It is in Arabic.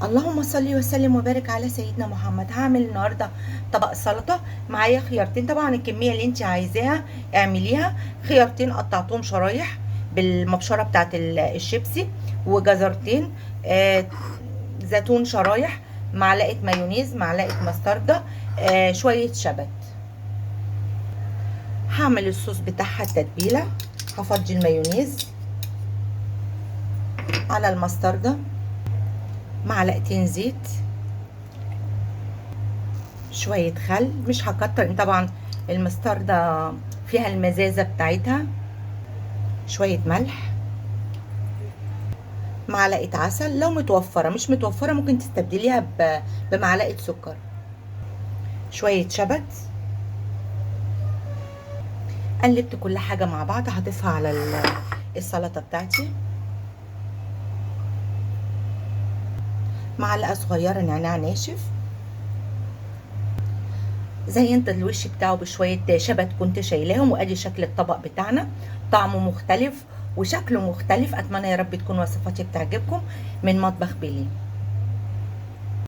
اللهم صل وسلم وبارك على سيدنا محمد. هعمل النهارده طبق سلطه. معايا خيارتين، طبعا الكميه اللي انت عايزاها اعمليها. خيارتين قطعتهم شرايح بالمبشره بتاعت الشيبسي، وجزرتين، زيتون شرايح، معلقه مايونيز، معلقه مستردة، شويه شبت. هعمل الصوص بتاعها التتبيله. هفضي المايونيز على المستردة، معلقتين زيت، شوية خل، مش هكتر طبعا المستردة فيها المزازة بتاعتها، شوية ملح، معلقة عسل لو متوفرة، مش متوفرة ممكن تستبدليها بمعلقة سكر، شوية شبت. قلبت كل حاجة مع بعض، هضيفها على السلطة بتاعتي. معلقة صغيرة نعناع ناشف، زينت الوش بتاعه بشوية شبت كنت شايلاهم، وادي شكل الطبق بتاعنا. طعمه مختلف وشكله مختلف. اتمنى يا رب تكون وصفاتي بتعجبكم. من مطبخ بيلي.